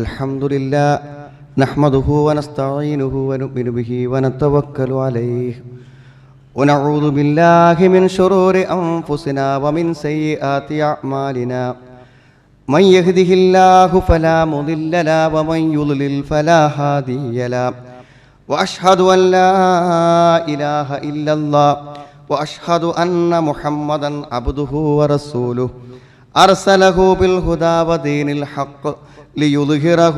الحمد لله نحمده ونستعينه ونؤمن به ونتوكل عليه ونعوذ بالله من شرور أنفسنا ومن سيئات أعمالنا من يهده الله فلا مضل له ومن يضلل فلا هادي له وأشهد أن لا إله إلا الله وأشهد أن محمدا عبده ورسوله أرسله بالهدى ودين الحق ليظهره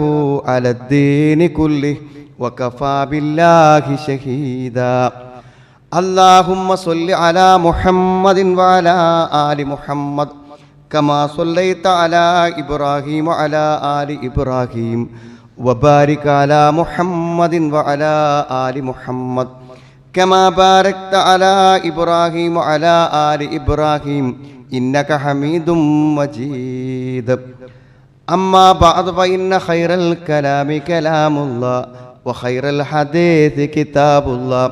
على الدين كله وكفى بالله شهيدا اللهم صل على محمد وعلى آل محمد كما صليت على إبراهيم وعلى آل إبراهيم وبارك على محمد وعلى آل محمد كما باركت على إبراهيم وعلى آل إبراهيم إنك حميد مجيد أما بعد فإن خير الكلام كلام الله وخير الحديث كتاب الله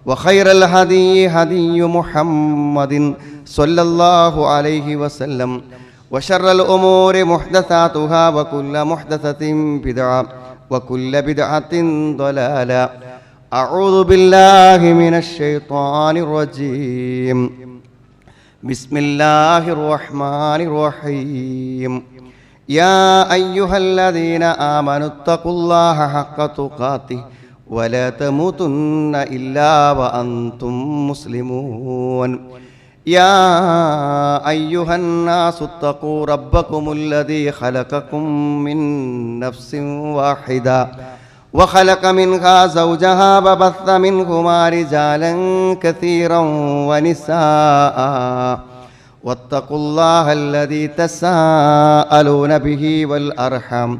وخير الهدي هدي محمد صلى الله عليه وسلم وشر الأمور محدثاتها وكل محدثة بدعة وكل بدعة ضلالة أعوذ بالله من الشيطان الرجيم بسم الله الرحمن الرحيم يا أيها الذين آمنوا اتقوا الله حق تقاته ولا تموتن إلا وأنتم مسلمون يا أيها الناس اتقوا ربكم الذي خلقكم من نفس واحدة وخلق منها زوجها وبث منهما رجالا كثيرا ونساء واتقوا الله الذي تساءلون به والأرحام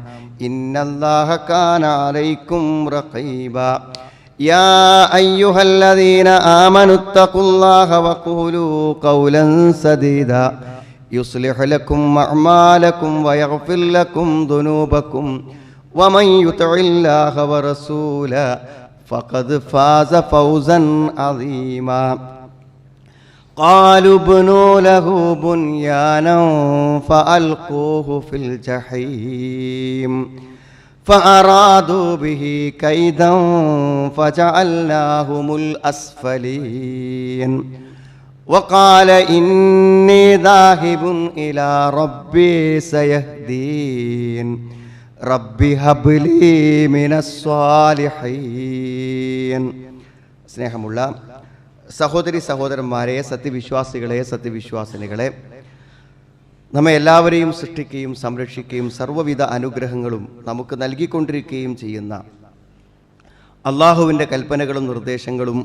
إن الله كان عليكم رقيبا يا أيها الذين آمنوا اتقوا الله وقولوا قولا سديدا يصلح لكم أعمالكم ويغفر لكم ذنوبكم ومن يطع الله ورسوله فقد فاز فوزا عظيما قالوا ابنوا له بنيانا فألقوه في الجحيم فأرادوا به كيدا فجعلناهم الأسفلين وقال إني ذاهب إلى ربي سيهدين ربي هب لي من الصالحين. സ്നേഹമുള്ള സഹോദരി സഹോദരന്മാരെ, സത്യവിശ്വാസികളെ, സത്യവിശ്വാസിനികളെ, നമ്മെ എല്ലാവരെയും സൃഷ്ടിക്കുകയും സംരക്ഷിക്കുകയും സർവ്വവിധ അനുഗ്രഹങ്ങളും നമുക്ക് നൽകിക്കൊണ്ടിരിക്കുകയും ചെയ്യുന്ന അള്ളാഹുവിൻ്റെ കൽപ്പനകളും നിർദ്ദേശങ്ങളും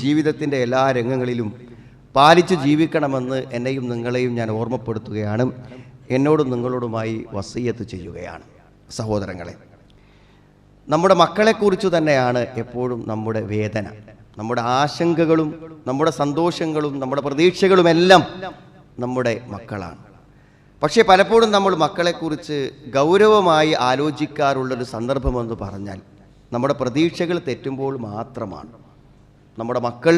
ജീവിതത്തിൻ്റെ എല്ലാ രംഗങ്ങളിലും പാലിച്ച് ജീവിക്കണമെന്ന് എന്നെയും നിങ്ങളെയും ഞാൻ ഓർമ്മപ്പെടുത്തുകയാണ്. എന്നോടും നിങ്ങളോടുമായി വസിയ്യത്ത് ചെയ്യുകയാണ്. സഹോദരങ്ങളെ, നമ്മുടെ മക്കളെക്കുറിച്ച് തന്നെയാണ് എപ്പോഴും നമ്മുടെ വേദന. നമ്മുടെ ആശങ്കകളും നമ്മുടെ സന്തോഷങ്ങളും നമ്മുടെ പ്രതീക്ഷകളുമെല്ലാം നമ്മുടെ മക്കളാണ്. പക്ഷേ പലപ്പോഴും നമ്മൾ മക്കളെക്കുറിച്ച് ഗൗരവമായി ആലോചിക്കാറുള്ളൊരു സന്ദർഭമെന്ന് പറഞ്ഞാൽ നമ്മുടെ പ്രതീക്ഷകൾ തെറ്റുമ്പോൾ മാത്രമാണ്. നമ്മുടെ മക്കൾ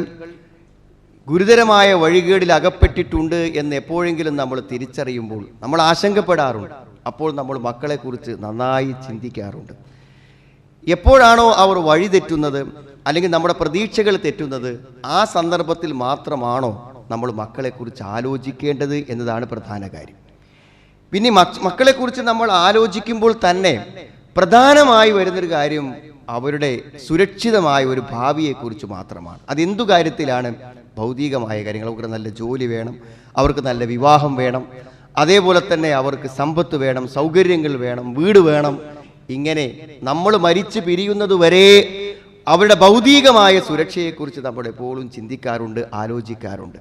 ഗുരുതരമായ വഴികേടിൽ അകപ്പെട്ടിട്ടുണ്ട് എന്ന് എപ്പോഴെങ്കിലും നമ്മൾ തിരിച്ചറിയുമ്പോൾ നമ്മൾ ആശങ്കപ്പെടാറുണ്ട്. അപ്പോൾ നമ്മൾ മക്കളെക്കുറിച്ച് നന്നായി ചിന്തിക്കാറുണ്ട്. എപ്പോഴാണോ അവർ വഴി തെറ്റുന്നത് അല്ലെങ്കിൽ നമ്മുടെ പ്രതീക്ഷകൾ തെറ്റുന്നത്, ആ സന്ദർഭത്തിൽ മാത്രമാണോ നമ്മൾ മക്കളെക്കുറിച്ച് ആലോചിക്കേണ്ടത് എന്നതാണ് പ്രധാന കാര്യം. പിന്നെ മക്കളെക്കുറിച്ച് നമ്മൾ ആലോചിക്കുമ്പോൾ തന്നെ പ്രധാനമായി വരുന്നൊരു കാര്യം അവരുടെ സുരക്ഷിതമായ ഒരു ഭാവിയെക്കുറിച്ച് മാത്രമാണ്. അതെന്തു കാര്യത്തിലാണ്? ഭൗതികമായ കാര്യങ്ങൾ. അവർക്ക് നല്ല ജോലി വേണം, അവർക്ക് നല്ല വിവാഹം വേണം, അതേപോലെ തന്നെ അവർക്ക് സമ്പത്ത് വേണം, സൗകര്യങ്ങൾ വേണം, വീട് വേണം. ഇങ്ങനെ നമ്മൾ മരിച്ചു പിരിയുന്നത് വരെ അവരുടെ ഭൗതികമായ സുരക്ഷയെക്കുറിച്ച് നമ്മൾ എപ്പോഴും ചിന്തിക്കാറുണ്ട്, ആലോചിക്കാറുണ്ട്.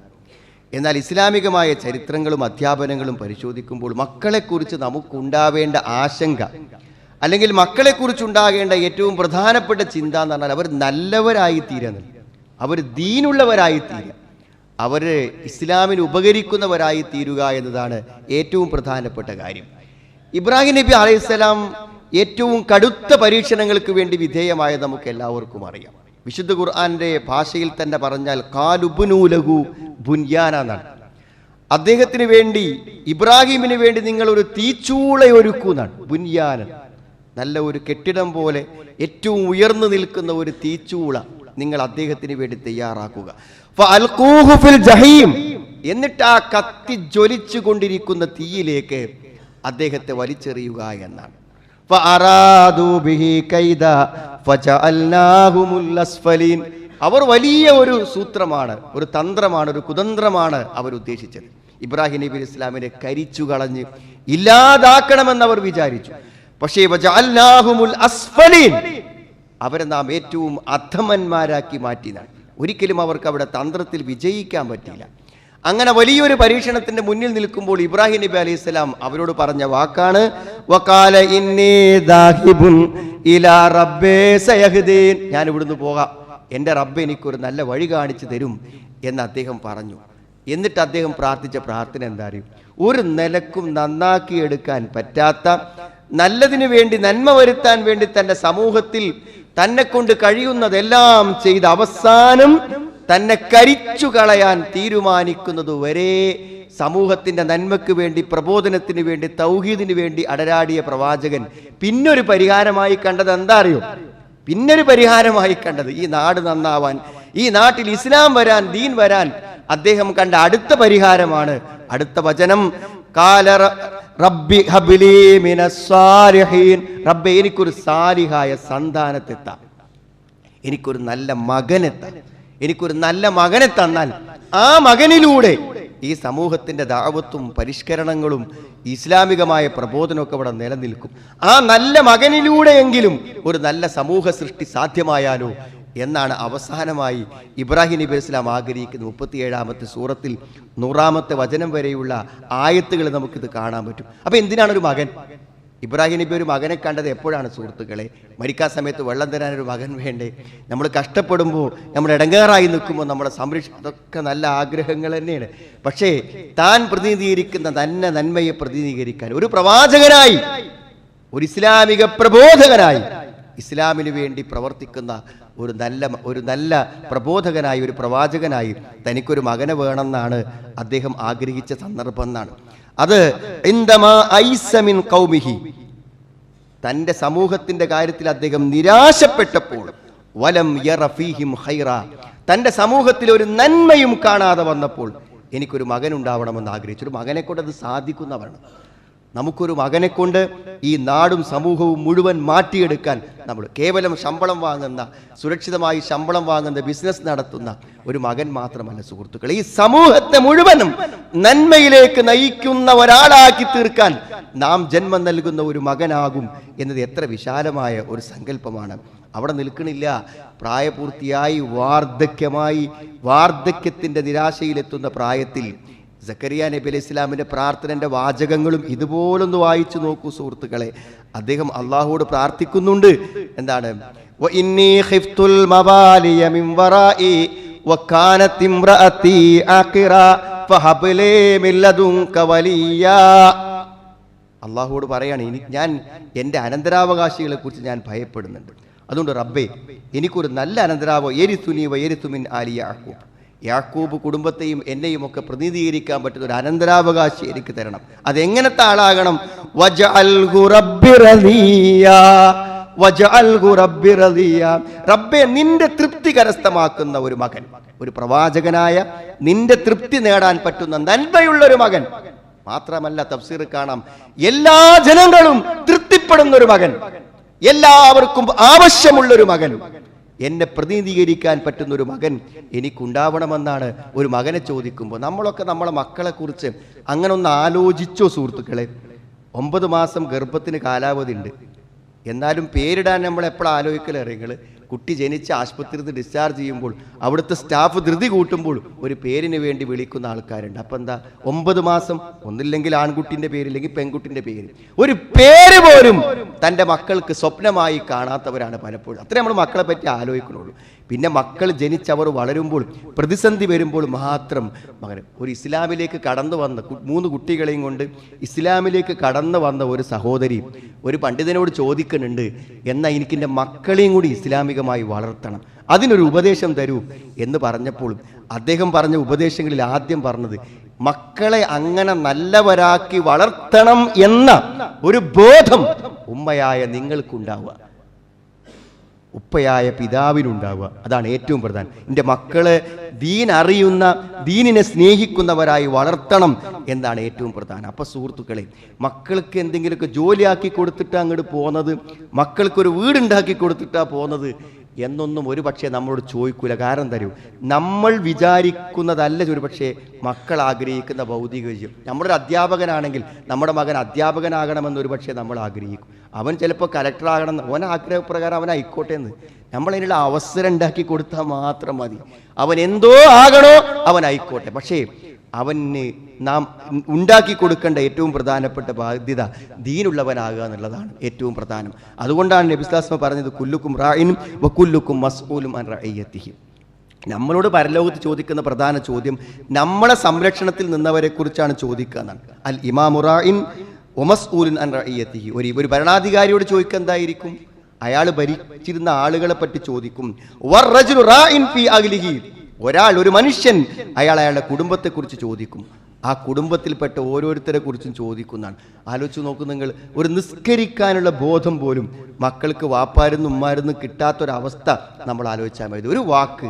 എന്നാൽ ഇസ്ലാമികമായ ചരിത്രങ്ങളും അധ്യാപനങ്ങളും പരിശോധിക്കുമ്പോൾ മക്കളെക്കുറിച്ച് നമുക്കുണ്ടാവേണ്ട ആശങ്ക അല്ലെങ്കിൽ മക്കളെക്കുറിച്ചുണ്ടാകേണ്ട ഏറ്റവും പ്രധാനപ്പെട്ട ചിന്ത എന്ന് പറഞ്ഞാൽ അവർ നല്ലവരായി തീരുക, അവർ ദീനുള്ളവരായി തീരുക, അവർ ഇസ്ലാമിന് ഉപകരിക്കുന്നവരായി തീരുക എന്നതാണ് ഏറ്റവും പ്രധാനപ്പെട്ട കാര്യം. ഇബ്രാഹിം നബി അലൈഹിസ്സലാം ഏറ്റവും കടുത്ത പരീക്ഷണങ്ങൾക്ക് വേണ്ടി വിധേയമായ നമുക്ക് എല്ലാവർക്കും അറിയാം. വിശുദ്ധ ഖുർആന്റെ ഭാഷയിൽ തന്നെ പറഞ്ഞാൽ ഖാലുബ്നൂ ലഹു ബുൻയാന എന്നാണ്. അദ്ദേഹത്തിന് വേണ്ടി, ഇബ്രാഹിമിന് വേണ്ടി നിങ്ങൾ ഒരു തീച്ചൂള ഒരുക്കുന്നാണ്. ബുൻയാനൻ, നല്ല ഒരു കെട്ടിടം പോലെ ഏറ്റവും ഉയർന്നു നിൽക്കുന്ന ഒരു തീച്ചൂള നിങ്ങൾ അദ്ദേഹത്തിന് വേണ്ടി തയ്യാറാക്കുക. ഫഅൽഖൂഹു ഫിൽ ജഹീം, എന്നിട്ട് ആ കത്തി ജ്വലിച്ചു കൊണ്ടിരിക്കുന്ന തീയിലേക്ക് അദ്ദേഹത്തെ വലിച്ചെറിയുക എന്നാണ്. ഫഅറാദൂ ബിഹി കൈദ ഫജഅൽനാഹുമുൽ അസ്ഫലീൻ. അവർ വലിയ ഒരു സൂത്രമാണ്, ഒരു തന്ത്രമാണ്, ഒരു കുതന്ത്രമാണ് അവർ ഉദ്ദേശിച്ചത്. ഇബ്രാഹിം നബി ഇസ്ലാമിനെ കരിച്ചു കളഞ്ഞ് ഇല്ലാതാക്കണമെന്ന് അവർ വിചാരിച്ചു. പക്ഷേ വജഅൽനാഹുമുൽ അസ്ഫലീൻ, അവരെ നാം ഏറ്റവും അധമന്മാരാക്കി മാറ്റിയതാണ്. ഒരിക്കലും അവർക്ക് അവിടെ തന്ത്രത്തിൽ വിജയിക്കാൻ പറ്റിയില്ല. അങ്ങനെ വലിയൊരു പരീക്ഷണത്തിന്റെ മുന്നിൽ നിൽക്കുമ്പോൾ ഇബ്രാഹിം നബി അലൈഹി സ്വലാം അവരോട് പറഞ്ഞ വാക്കാണ് വഖാല ഇന്നീ ദാഹിബുൻ ഇലാ റബ്ബി സയഹ്ദീൻ, ഞാൻ ഇവിടുന്ന് പോകാം, എൻ്റെ റബ്ബ് എനിക്കൊരു നല്ല വഴി കാണിച്ചു തരും എന്ന് അദ്ദേഹം പറഞ്ഞു. എന്നിട്ട് അദ്ദേഹം പ്രാർത്ഥിച്ച പ്രാർത്ഥന എന്താ അറിയും? ഒരു നിലക്കും നന്നാക്കിയെടുക്കാൻ പറ്റാത്ത, നല്ലതിനു വേണ്ടി, നന്മ വരുത്താൻ വേണ്ടി തൻ്റെ സമൂഹത്തിൽ തന്നെ കൊണ്ട് കഴിയുന്നതെല്ലാം ചെയ്ത് അവസാനം തന്നെ കരിച്ചു കളയാൻ തീരുമാനിക്കുന്നത് വരെ സമൂഹത്തിന്റെ നന്മയ്ക്ക് വേണ്ടി, പ്രബോധനത്തിന് വേണ്ടി, തൗഹീദിന് വേണ്ടി അടരാടിയ പ്രവാചകൻ പിന്നൊരു പരിഹാരമായി കണ്ടത് എന്താ അറിയോ? പിന്നൊരു പരിഹാരമായി കണ്ടത് ഈ നാട് നന്നാവാൻ, ഈ നാട്ടിൽ ഇസ്ലാം വരാൻ, ദീൻ വരാൻ അദ്ദേഹം കണ്ട അടുത്ത പരിഹാരമാണ്. അടുത്ത വചനം ഖാല റബ്ബി ഹബ്ലി മിനസ് സാലിഹീൻ, റബ്ബേ എനിക്കൊരു സാലിഹായ സന്താനത്തെത്താം, എനിക്കൊരു നല്ല മകനെത്താം, എനിക്കൊരു നല്ല മകനെ തന്നാൽ ആ മകനിലൂടെ ഈ സമൂഹത്തിന്റെ ദഅവത്തും പരിഷ്കരണങ്ങളും ഇസ്ലാമികമായ പ്രബോധനമൊക്കെ ഇവിടെ നിലനിൽക്കും. ആ നല്ല മകനിലൂടെയെങ്കിലും ഒരു നല്ല സമൂഹ സൃഷ്ടി സാധ്യമായാലോ എന്നാണ് അവസാനമായി ഇബ്രാഹിം നബി ഇസ്ലാം ആഗ്രഹിക്കുന്ന 37-ാമത്തെ സൂറത്തിൽ 100-ാമത്തെ വചനം വരെയുള്ള ആയത്തുകൾ നമുക്കിത് കാണാൻ പറ്റും. അപ്പൊ എന്തിനാണ് ഒരു മകൻ? ഇബ്രാഹിം നബി ഒരു മകനെ കണ്ടത് എപ്പോഴാണ് സുഹൃത്തുക്കളെ? മരിക്കാൻ സമയത്ത് വെള്ളം തരാൻ ഒരു മകൻ വേണ്ടേ? നമ്മൾ കഷ്ടപ്പെടുമ്പോൾ, നമ്മൾ ഇടങ്ങേറായി നിൽക്കുമ്പോൾ നമ്മളെ അതൊക്കെ നല്ല ആഗ്രഹങ്ങൾ തന്നെയാണ്. പക്ഷേ താൻ പ്രതിനിധീകരിക്കുന്ന നന്മയെ പ്രതിനിധീകരിക്കാൻ ഒരു പ്രവാചകനായി, ഒരു ഇസ്ലാമിക പ്രബോധകനായി, ഇസ്ലാമിന് വേണ്ടി പ്രവർത്തിക്കുന്ന ഒരു നല്ല പ്രബോധകനായി, ഒരു പ്രവാചകനായി തനിക്കൊരു മകനെ വേണമെന്നാണ് അദ്ദേഹം ആഗ്രഹിച്ച സന്ദർഭം എന്നാണ്. അത് ഇൻദമാ ഐസ മിൻ ഖൗമിഹി, തൻ്റെ സമൂഹത്തിന്റെ കാര്യത്തിൽ അദ്ദേഹം നിരാശപ്പെട്ടപ്പോൾ, വലം യറ ഫീഹിം ഖൈറ, തൻ്റെ സമൂഹത്തിൽ ഒരു നന്മയും കാണാതെ വന്നപ്പോൾ എനിക്കൊരു മകൻ ഉണ്ടാവണമെന്ന് ആഗ്രഹിച്ചു. ഒരു മകനെ കൊണ്ട് അത് സാധിക്കുന്നവരാണ്. നമുക്കൊരു മകനെ കൊണ്ട് ഈ നാടും സമൂഹവും മുഴുവൻ മാറ്റിയെടുക്കാൻ, നമ്മൾ കേവലം ശമ്പളം വാങ്ങുന്ന, സുരക്ഷിതമായി ശമ്പളം വാങ്ങുന്ന, ബിസിനസ് നടത്തുന്ന ഒരു മകൻ മാത്രമല്ല സുഹൃത്തുക്കളെ, ഈ സമൂഹത്തെ മുഴുവനും നന്മയിലേക്ക് നയിക്കുന്ന ഒരാളാക്കി തീർക്കാൻ നാം ജന്മം നൽകുന്ന ഒരു മകനാകും എന്നത് എത്ര വിശാലമായ ഒരു സങ്കല്പമാണ്. അവിടെ നിൽക്കണില്ല. പ്രായപൂർത്തിയായി വാർദ്ധക്യത്തിന്റെ നിരാശയിലെത്തുന്ന പ്രായത്തിൽ സക്കരിയ നബി അലൈഹി ഇസ്ലാമിന്റെ പ്രാർത്ഥനന്റെ വാചകങ്ങളും ഇതുപോലൊന്ന് വായിച്ചു നോക്കൂ സുഹൃത്തുക്കളെ. അദ്ദേഹം അള്ളാഹുവോട് പ്രാർത്ഥിക്കുന്നുണ്ട്. എന്താണ്? വഇന്നീ ഖിഫ്തുൽ മവാലിയ മിൻ വറാഇ വകാനത് ഇംറഅതി ആഖിറ ഫഹബ് ലീ മിൻ ലദുൻക വലിയ. അള്ളാഹുവോട് പറയാണ്, ഞാൻ എൻ്റെ അനന്തരാവകാശികളെ കുറിച്ച് ഞാൻ ഭയപ്പെടുന്നുണ്ട്. അതുകൊണ്ട് റബ്ബേ എനിക്കൊരു നല്ല യരിസുനി വയരിസു മിൻ ആലി യാഖൂബ്, യാക്കൂബ് കുടുംബത്തെയും എന്നെയും ഒക്കെ പ്രതിനിധീകരിക്കാൻ പറ്റുന്ന ഒരു അനന്തരാവകാശി എനിക്ക് തരണം. അതെങ്ങനത്തെ ആളാകണം? റബ്ബേ നിന്റെ തൃപ്തി കരസ്ഥമാക്കുന്ന ഒരു മകൻ, ഒരു പ്രവാചകനായ നിന്റെ തൃപ്തി നേടാൻ പറ്റുന്ന നന്മയുള്ള ഒരു മകൻ മാത്രമല്ല, തഫ്സീർ കാണാം, എല്ലാ ജനങ്ങളും തൃപ്തിപ്പെടുന്ന ഒരു മകൻ, എല്ലാവർക്കും ആവശ്യമുള്ളൊരു മകൻ, എന്നെ പ്രതിനിധീകരിക്കാൻ പറ്റുന്ന ഒരു മകൻ എനിക്കുണ്ടാവണമെന്നാണ് ഒരു മകനെ ചോദിക്കുമ്പോൾ. നമ്മളൊക്കെ നമ്മളെ മക്കളെ കുറിച്ച് അങ്ങനെ ഒന്ന് ആലോചിച്ചോ സുഹൃത്തുക്കളെ? 9 മാസം ഗർഭത്തിന് കാലാവധി ഉണ്ട്. എന്നാലും പേരിടാൻ നമ്മൾ എപ്പോഴും ആലോചിക്കലേറിയങ്ങൾ. കുട്ടി ജനിച്ച് ആശുപത്രിയിൽ നിന്ന് ഡിസ്ചാർജ് ചെയ്യുമ്പോൾ അവിടുത്തെ സ്റ്റാഫ് ധൃതി കൂട്ടുമ്പോൾ ഒരു പേരിന് വേണ്ടി വിളിക്കുന്ന ആൾക്കാരുണ്ട്. അപ്പം എന്താ, 9 മാസം ഒന്നില്ലെങ്കിൽ ആൺകുട്ടിൻ്റെ പേര്, ഇല്ലെങ്കിൽ പെൺകുട്ടിൻ്റെ പേര്, ഒരു പേര് പോലും തൻ്റെ മക്കൾക്ക് സ്വപ്നമായി കാണാത്തവരാണ് പലപ്പോഴും. അത്രേ നമ്മൾ മക്കളെ പറ്റി ആലോചിക്കുന്നുള്ളൂ. പിന്നെ മക്കൾ ജനിച്ചവർ വളരുമ്പോൾ, പ്രതിസന്ധി വരുമ്പോൾ മാത്രം മകൻ ഒരു ഇസ്ലാമിലേക്ക് കടന്നു വന്ന 3 കുട്ടികളെയും കൊണ്ട് ഇസ്ലാമിലേക്ക് കടന്നു വന്ന ഒരു സഹോദരി ഒരു പണ്ഡിതനോട് ചോദിക്കുന്നുണ്ട്, എന്നാൽ എനിക്കെൻ്റെ മക്കളെയും കൂടി ഇസ്ലാമിക അധികമായി വളർത്തണം, അതിനൊരു ഉപദേശം തരൂ എന്ന് പറഞ്ഞപ്പോൾ അദ്ദേഹം പറഞ്ഞ ഉപദേശങ്ങളിൽ ആദ്യം പറഞ്ഞത് മക്കളെ അങ്ങനെ നല്ലവരാക്കി വളർത്തണം എന്ന ഒരു ബോധം ഉമ്മയായ നിങ്ങൾക്കുണ്ടാവുക, ഉപ്പയായ പിതാവിനുണ്ടാവുക. അതാണ് ഏറ്റവും പ്രധാനം. എൻ്റെ മക്കളെ ദീൻ അറിയുന്ന, ദീനിനെ സ്നേഹിക്കുന്നവരായി വളർത്തണം എന്നാണ് ഏറ്റവും പ്രധാനം. അപ്പം സുഹൃത്തുക്കളെ, മക്കൾക്ക് എന്തെങ്കിലുമൊക്കെ ജോലിയാക്കി കൊടുത്തിട്ടാണ് അങ്ങോട്ട് പോകുന്നത്, മക്കൾക്കൊരു വീടുണ്ടാക്കി കൊടുത്തിട്ടാണ് പോകുന്നത് എന്നൊന്നും ഒരു പക്ഷേ നമ്മളോട് ചോദിക്കൂല. കാരണം തരൂ, നമ്മൾ വിചാരിക്കുന്നതല്ല ഒരു പക്ഷേ മക്കൾ ആഗ്രഹിക്കുന്ന ഭൗതിക വിജയം. നമ്മളൊരു അധ്യാപകനാണെങ്കിൽ നമ്മുടെ മകൻ അധ്യാപകനാകണമെന്നൊരു പക്ഷേ നമ്മൾ ആഗ്രഹിക്കും. അവൻ ചിലപ്പോൾ കലക്ടറാകണം, അവൻ ആഗ്രഹപ്രകാരം അവനായിക്കോട്ടെ എന്ന് നമ്മളതിനുള്ള അവസരം ഉണ്ടാക്കി കൊടുത്താൽ മാത്രം മതി. അവൻ എന്തോ ആകണോ അവനായിക്കോട്ടെ. പക്ഷേ അവന് നാം ഉണ്ടാക്കി കൊടുക്കേണ്ട ഏറ്റവും പ്രധാനപ്പെട്ട ബാധ്യത ദീനുള്ളവനാകുക എന്നുള്ളതാണ് ഏറ്റവും പ്രധാനം. അതുകൊണ്ടാണ് നബി സ്വല്ലല്ലാഹു അലൈഹി വസല്ലം പറഞ്ഞത് കുല്ലുക്കും റാഇൻ വകുല്ലുക്കും മസ്ഊലും അൻ റഇയത്തിഹി. നമ്മളോട് പരലോകത്ത് ചോദിക്കുന്ന പ്രധാന ചോദ്യം നമ്മളെ സംരക്ഷണത്തിൽ നിന്നവരെ കുറിച്ചാണ് ചോദിക്കുക എന്നാണ്. അൽ ഇമാമു റാഇൻ വമസ്ഊലുൻ അൻ റഇയത്തിഹി. ഒരു ഭരണാധികാരിയോട് ചോദിക്കുക എന്തായിരിക്കും? അയാൾ ഭരിച്ചിരുന്ന ആളുകളെ പറ്റി ചോദിക്കും. വറജുലു റാഇൻ ഫീ അഹ്ലിഹി. ഒരു മനുഷ്യൻ അയാളുടെ കുടുംബത്തെക്കുറിച്ച് ചോദിക്കും. ആ കുടുംബത്തിൽപ്പെട്ട ഓരോരുത്തരെ കുറിച്ചും ചോദിക്കുന്നതാണ്. ആലോചിച്ച് നോക്കും നിങ്ങൾ, ഒരു നിസ്കരിക്കാനുള്ള ബോധം പോലും മക്കൾക്ക് വാപ്പാരെന്നും ഉമ്മാരെന്നും കിട്ടാത്തൊരവസ്ഥ നമ്മൾ ആലോചിച്ചാൽ മതി. ഒരു വാക്ക്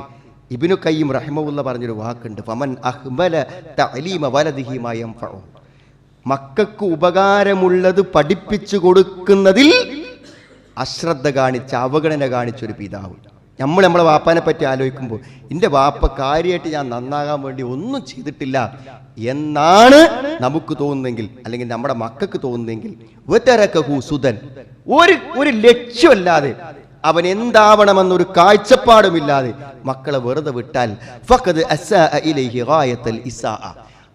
ഇബ്നു ഖയ്യിം റഹിമഹുല്ലാഹ് പറഞ്ഞൊരു വാക്കുണ്ട്, ഫമൻ അഹ്മല തഅലീമ വലദിഹി മാ യൻഫഉ. മക്കൾക്ക് ഉപകാരമുള്ളത് പഠിപ്പിച്ചു കൊടുക്കുന്നതിൽ അശ്രദ്ധ കാണിച്ച, അവഗണന കാണിച്ചൊരു പിതാവ്. നമ്മളെ വാപ്പാനെ പറ്റി ആലോചിക്കുമ്പോൾ എൻ്റെ വാപ്പ കാര്യമായിട്ട് ഞാൻ നന്നാകാൻ വേണ്ടി ഒന്നും ചെയ്തിട്ടില്ല എന്നാണ് നമുക്ക് തോന്നുന്നെങ്കിൽ, അല്ലെങ്കിൽ നമ്മുടെ മക്കൾക്ക് തോന്നുന്നെങ്കിൽ, സുതൻ ഒരു ലക്ഷ്യമല്ലാതെ, അവൻ എന്താവണമെന്നൊരു കാഴ്ചപ്പാടുമില്ലാതെ മക്കളെ വെറുതെ വിട്ടാൽ ഫഖദ് അസ്സാ ഇലൈഹി ഗായത്തുൽ ഇസാഅ.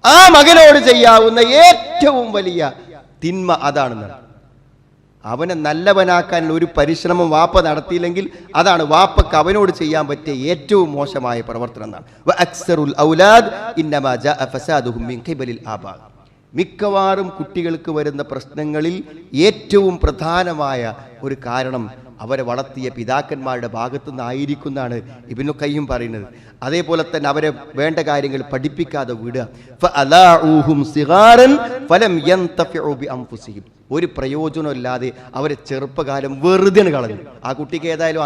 ആ മകനോട് ചെയ്യാവുന്ന ഏറ്റവും വലിയ തിന്മ അതാണെന്നാണ്. അവനെ നല്ലവനാക്കാനുള്ള ഒരു പരിശ്രമം വാപ്പ നടത്തിയില്ലെങ്കിൽ അതാണ് വാപ്പക്ക് അവനോട് ചെയ്യാൻ പറ്റിയ ഏറ്റവും മോശമായ പ്രവർത്തനം എന്നാണ്. വഅക്സറുൽ ഔലാദ് ഇന്നമാ ജാഅ ഫസാദുഹും മിൻ ഖിബലിൽ ആബാ. മിക്കവാറും കുട്ടികൾക്ക് വരുന്ന പ്രശ്നങ്ങളിൽ ഏറ്റവും പ്രധാനമായ ഒരു കാരണം അവരെ വളർത്തിയ പിതാക്കന്മാരുടെ ഭാഗത്തു നിന്നായിരിക്കുന്നതാണ് ഇബ്നു ഖയ്യിം പറയുന്നത്. അതേപോലെ തന്നെ അവരെ വേണ്ട കാര്യങ്ങൾ പഠിപ്പിക്കാതെ വിടുക. ഫഅലാഉഹും സിഗാറൻ ഫലം യൻതഫിഉ ബിഅൻഫുസിഹിം. ഒരു പ്രയോജനമില്ലാതെ അവരെ ചെറുപ്പകാലം വെറുതെ കളഞ്ഞു. ആ കുട്ടിക്ക് ഏതായാലും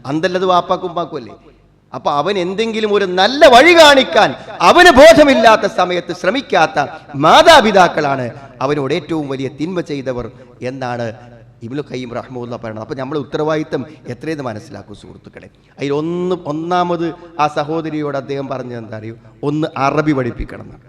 അന്തല്ലത് വാപ്പാക്കും പാക്കുമല്ലേ. അപ്പൊ അവൻ എന്തെങ്കിലും ഒരു നല്ല വഴി കാണിക്കാൻ അവന് ബോധമില്ലാത്ത സമയത്ത് ശ്രമിക്കാത്ത മാതാപിതാക്കളാണ് അവനോട് ഏറ്റവും വലിയ തിന്മ ചെയ്തവർ എന്നാണ് ഇബ്നു ഖയ്യിം റഹിമഹുല്ലാഹ് പറയുന്നത്. അപ്പോൾ നമ്മൾ ഉത്തരവാദിത്തം എത്രയെന്ന് മനസ്സിലാക്കൂ സുഹൃത്തുക്കളെ. അതിൽ ഒന്നാമത് ആ സഹോദരിയോട് അദ്ദേഹം പറഞ്ഞത് എന്താ അറിയൂ? ഒന്ന് അറബി പഠിപ്പിക്കണം എന്നാണ്.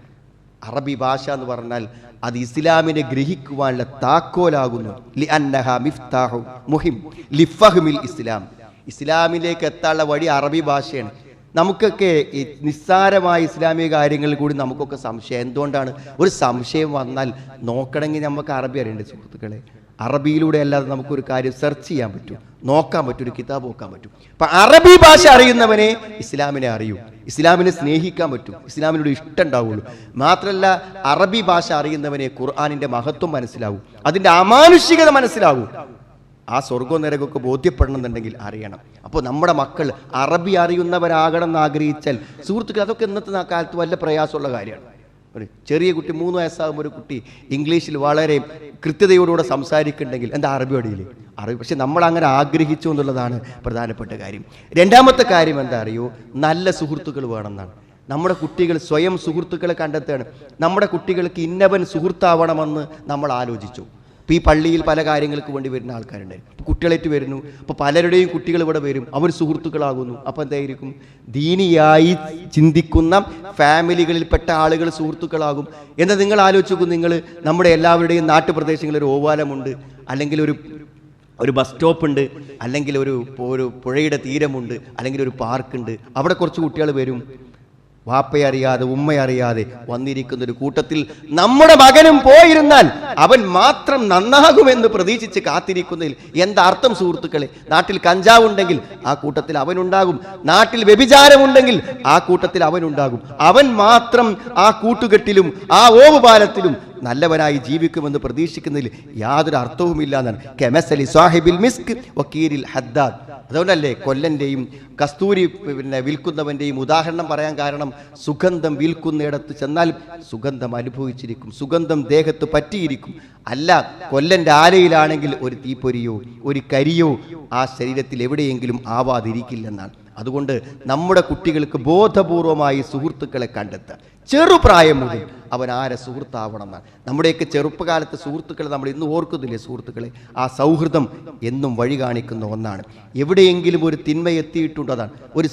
അറബി ഭാഷ എന്ന് പറഞ്ഞാൽ അത് ഇസ്ലാമിനെ ഗ്രഹിക്കുവാനുള്ള താക്കോലാകുന്നു. ലിഅന്നഹാ മിഫ്താഹു മുഹിം ലിഫഹ്മിൽ ഇസ്ലാം. ഇസ്ലാമിലേക്ക് എത്താനുള്ള വഴി അറബി ഭാഷയാണ്. നമുക്കൊക്കെ ഈ നിസ്സാരമായ ഇസ്ലാമിക കാര്യങ്ങളിൽ കൂടി നമുക്കൊക്കെ സംശയം. എന്തുകൊണ്ടാണ്? ഒരു സംശയം വന്നാൽ നോക്കണമെങ്കിൽ നമുക്ക് അറബി അറിയേണ്ടത് സുഹൃത്തുക്കളെ. അറബിയിലൂടെ അല്ലാതെ നമുക്കൊരു കാര്യം സെർച്ച് ചെയ്യാൻ പറ്റും, നോക്കാൻ പറ്റും, ഒരു കിതാബ് നോക്കാൻ പറ്റും. അപ്പം അറബി ഭാഷ അറിയുന്നവനെ ഇസ്ലാമിനെ അറിയൂ, ഇസ്ലാമിനെ സ്നേഹിക്കാൻ പറ്റും, ഇസ്ലാമിനോട് ഇഷ്ടം ഉണ്ടാവുള്ളൂ. മാത്രമല്ല അറബി ഭാഷ അറിയുന്നവനെ ഖുർആനിൻ്റെ മഹത്വം മനസ്സിലാവും, അതിൻ്റെ അമാനുഷികത മനസ്സിലാവും. ആ സ്വർഗവും നരകമൊക്കെ ബോധ്യപ്പെടണമെന്നുണ്ടെങ്കിൽ അറിയണം. അപ്പോൾ നമ്മുടെ മക്കൾ അറബി അറിയുന്നവരാകണം എന്ന് ആഗ്രഹിച്ചാൽ സുഹൃത്തുക്കൾ, അതൊക്കെ ഇന്നത്തെ കാലത്ത് വല്ല പ്രയാസമുള്ള കാര്യമാണ്. ഒരു ചെറിയ കുട്ടി 3 വയസ്സാകുമ്പോൾ ഒരു കുട്ടി ഇംഗ്ലീഷിൽ വളരെ കൃത്യതയോടുകൂടെ സംസാരിക്കുന്നുണ്ടെങ്കിൽ എന്താ അറബി അടിയില്ലേ? അറിവ്. പക്ഷെ നമ്മൾ അങ്ങനെ ആഗ്രഹിച്ചു എന്നുള്ളതാണ് പ്രധാനപ്പെട്ട കാര്യം. രണ്ടാമത്തെ കാര്യം എന്താ അറിയോ? നല്ല സുഹൃത്തുക്കൾ വേണമെന്നാണ്. നമ്മുടെ കുട്ടികൾ സ്വയം സുഹൃത്തുക്കളെ കണ്ടെത്തുകയാണ്. നമ്മുടെ കുട്ടികൾക്ക് ഇന്നവൻ സുഹൃത്താവണമെന്ന് നമ്മൾ ആലോചിച്ചു. ഇപ്പോൾ ഈ പള്ളിയിൽ പല കാര്യങ്ങൾക്ക് വേണ്ടി വരുന്ന ആൾക്കാരുണ്ട്. ഇപ്പോൾ കുട്ടികളേറ്റ് വരുന്നു. അപ്പോൾ പലരുടെയും കുട്ടികൾ ഇവിടെ വരും, അവർ സുഹൃത്തുക്കളാകുന്നു. അപ്പോൾ എന്തായിരിക്കും? ദീനിയായി ചിന്തിക്കുന്ന ഫാമിലികളിൽപ്പെട്ട ആളുകൾ സുഹൃത്തുക്കളാകും. എന്നാൽ നിങ്ങൾ ആലോചിച്ചു, നിങ്ങൾ നമ്മുടെ എല്ലാവരുടെയും നാട്ടുപ്രദേശങ്ങളിൽ ഒരു ഓവാലമുണ്ട്, അല്ലെങ്കിൽ ഒരു ബസ് സ്റ്റോപ്പ് ഉണ്ട്, അല്ലെങ്കിൽ ഒരു പുഴയുടെ തീരമുണ്ട്, അല്ലെങ്കിൽ ഒരു പാർക്കുണ്ട്. അവിടെ കുറച്ച് കുട്ടികൾ വരും, വാപ്പയറിയാതെ ഉമ്മയറിയാതെ വന്നിരിക്കുന്ന ഒരു കൂട്ടത്തിൽ നമ്മുടെ മകനും പോയിരുന്നാൽ അവൻ മാത്രം നന്നാകുമെന്ന് പ്രതീക്ഷിച്ച് കാത്തിരിക്കുന്നതിൽ എന്താർത്ഥം സുഹൃത്തുക്കളെ? നാട്ടിൽ കഞ്ചാവ് ഉണ്ടെങ്കിൽ ആ കൂട്ടത്തിൽ അവനുണ്ടാകും, നാട്ടിൽ വ്യഭിചാരമുണ്ടെങ്കിൽ ആ കൂട്ടത്തിൽ അവനുണ്ടാകും. അവൻ മാത്രം ആ കൂട്ടുകെട്ടിലും ആ ഓവുപാലത്തിലും നല്ലവനായി ജീവിക്കുമെന്ന് പ്രതീക്ഷിക്കുന്നതിൽ യാതൊരു അർത്ഥവുമില്ല എന്നാണ്. കെമസലി സാഹിബിൽ മിസ്ക് വക്കീരിൽ ഹദ്ദാദ്. അതുകൊണ്ടല്ലേ കൊല്ലൻ്റെയും കസ്തൂരി വിൽക്കുന്നവൻ്റെയും ഉദാഹരണം പറയാൻ കാരണം, സുഗന്ധം വിൽക്കുന്നിടത്ത് ചെന്നാൽ സുഗന്ധം അനുഭവിച്ചിരിക്കും, സുഗന്ധം ദേഹത്ത് പറ്റിയിരിക്കും. അല്ല, കൊല്ലൻ്റെ ആലയിലാണെങ്കിൽ ഒരു തീപ്പൊരിയോ ഒരു കരിയോ ആ ശരീരത്തിൽ എവിടെയെങ്കിലും ആവാതിരിക്കില്ലെന്നാണ്. അതുകൊണ്ട് നമ്മുടെ കുട്ടികൾക്ക് ബോധപൂർവമായി സുഹൃത്തുക്കളെ കണ്ടെത്തുക. ചെറുപ്രായം മുതൽ അവൻ ആരെ സുഹൃത്താവണം എന്നാണ്. നമ്മുടെയൊക്കെ ചെറുപ്പകാലത്തെ സുഹൃത്തുക്കളെ നമ്മൾ ഇന്ന് ഓർക്കുന്നില്ലേ സുഹൃത്തുക്കളെ? ആ സൗഹൃദം എന്നും വഴി കാണിക്കുന്ന ഒന്നാണ്. എവിടെയെങ്കിലും ഒരു തിന്മ എത്തിയിട്ടുണ്ടോ അതാണ്. ഒരു